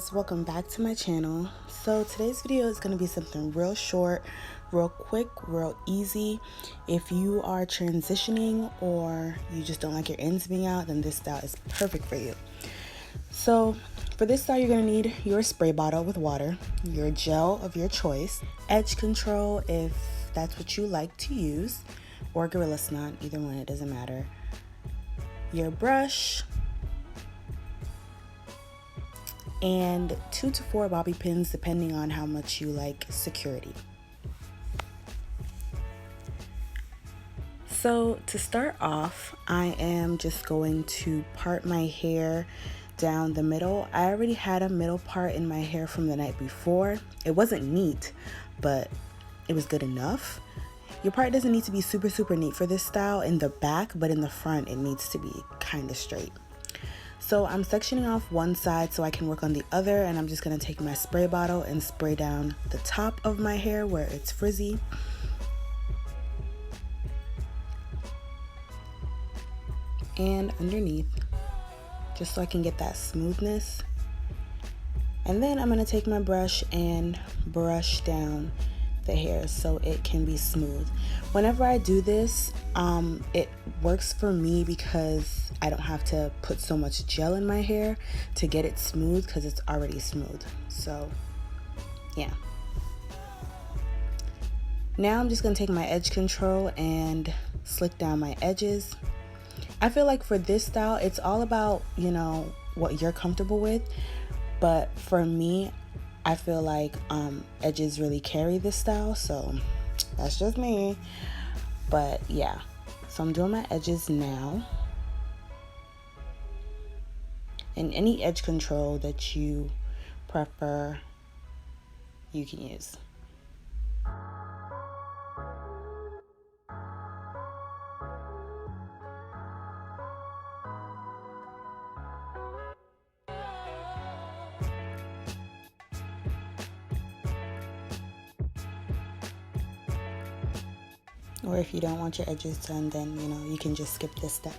guys, welcome back to my channel. So today's video is going to be something real short, real quick, real easy. If you are transitioning or you just don't like your ends being out, then this style is perfect for you. So for this style, you're going to need your spray bottle with water, your gel of your choice, edge control if that's what you like to use, or Gorilla Snot, either one, it doesn't matter, your brush, and 2 to 4 bobby pins depending on how much you like security. So to start off, I am just going to part my hair down the middle. I already had a middle part in my hair from the night before. It wasn't neat, but it was good enough. Your part doesn't need to be super neat for this style in the back, but in the front it needs to be kind of straight. So I'm sectioning off one side so I can work on the other, and I'm just going to take my spray bottle and spray down the top of my hair where it's frizzy. And underneath, just so I can get that smoothness. And then I'm going to take my brush and brush down the hair so it can be smooth. Whenever I do this, it works for me because I don't have to put so much gel in my hair to get it smooth because it's already smooth. So yeah. Now I'm just going to take my edge control and slick down my edges. I feel like for this style, it's all about, you know, what you're comfortable with. But for me, I feel like edges really carry this style, so that's just me. But yeah, so I'm doing my edges now. And any edge control that you prefer, you can use. Or if you don't want your edges done, then you know, you can just skip this step.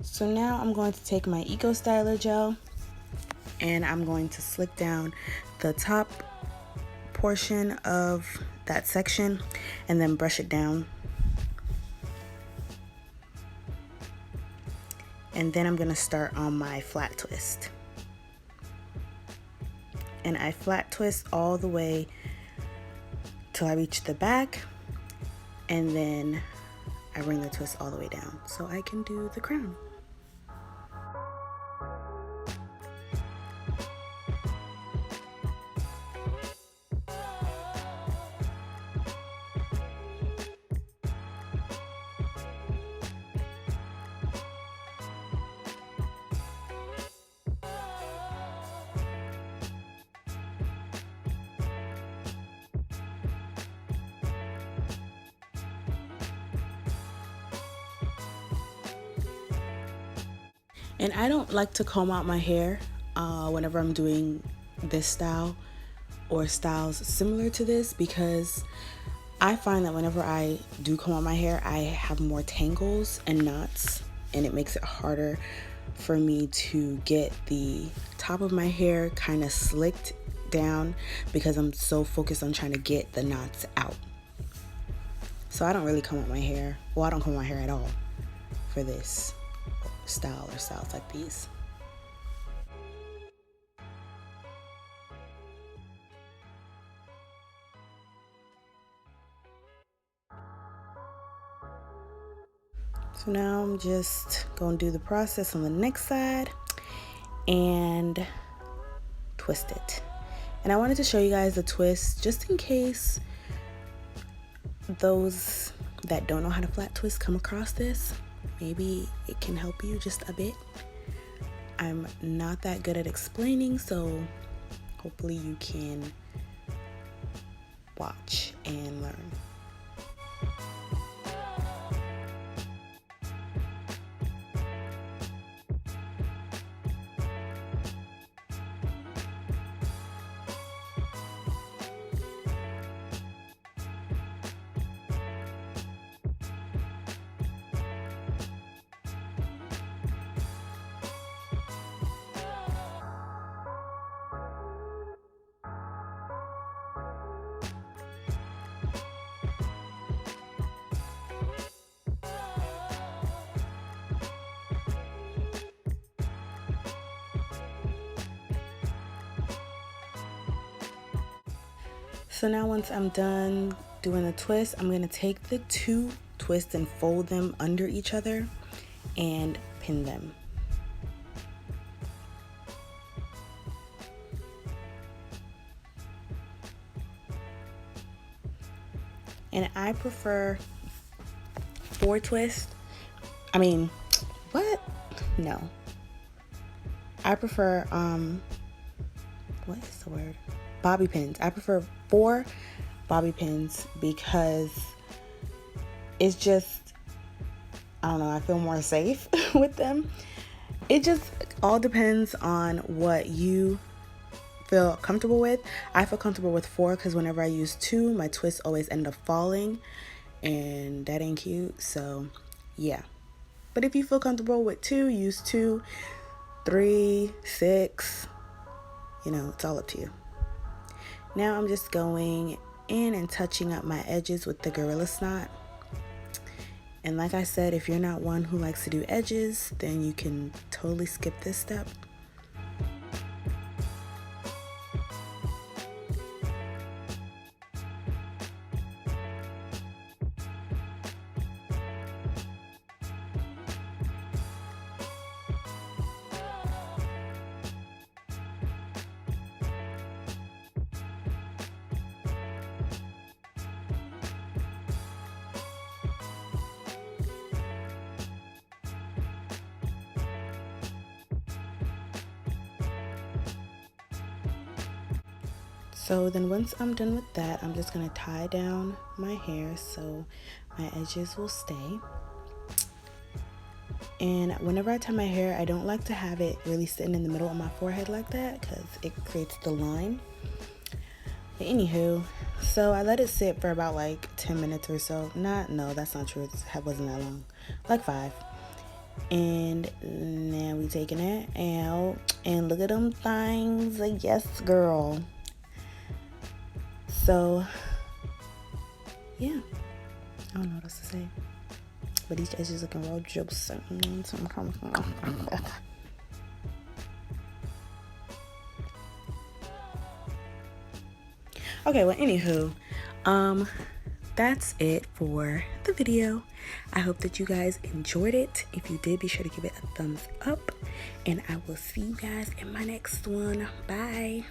So now I'm going to take my Eco Styler gel and I'm going to slick down the top portion of that section and then brush it down. And then I'm going to start on my flat twist. And I flat twist all the way till I reach the back, and then I bring the twist all the way down so I can do the crown. And I don't like to comb out my hair whenever I'm doing this style or styles similar to this, because I find that whenever I do comb out my hair, I have more tangles and knots, and it makes it harder for me to get the top of my hair kind of slicked down because I'm so focused on trying to get the knots out. So I don't really comb out my hair. Well, I don't comb my hair at all for this style or styles like these. So now I'm just going to do the process on the next side and twist it. And I wanted to show you guys the twist just in case those that don't know how to flat twist come across this. Maybe it can help you just a bit. I'm not that good at explaining, so hopefully you can watch and learn. So now once I'm done doing the twist, I'm going to take the 2 twists and fold them under each other and pin them. And I prefer 4 twists. What? No. I prefer, what is the word? Bobby pins. I prefer 4 bobby pins because it's just, I don't know, I feel more safe with them. It just all depends on what you feel comfortable with. I feel comfortable with 4 because whenever I use 2, my twists always end up falling, and that ain't cute. So yeah, but if you feel comfortable with 2, use 2, 3, 6, you know, it's all up to you. Now I'm just going in and touching up my edges with the Gorilla Snot. And like I said, if you're not one who likes to do edges, then you can totally skip this step. So then once I'm done with that, I'm just going to tie down my hair so my edges will stay. And whenever I tie my hair, I don't like to have it really sitting in the middle of my forehead like that because it creates the line. But anywho, so I let it sit for about like 10 minutes or so. No, that's not true. It wasn't that long. Like 5. And now we taking it out. And look at them things. Like, yes, girl. So, yeah, I don't know what else to say, but these edges looking real juicy. Okay, well, anywho, that's it for the video. I hope that you guys enjoyed it. If you did, be sure to give it a thumbs up, and I will see you guys in my next one. Bye.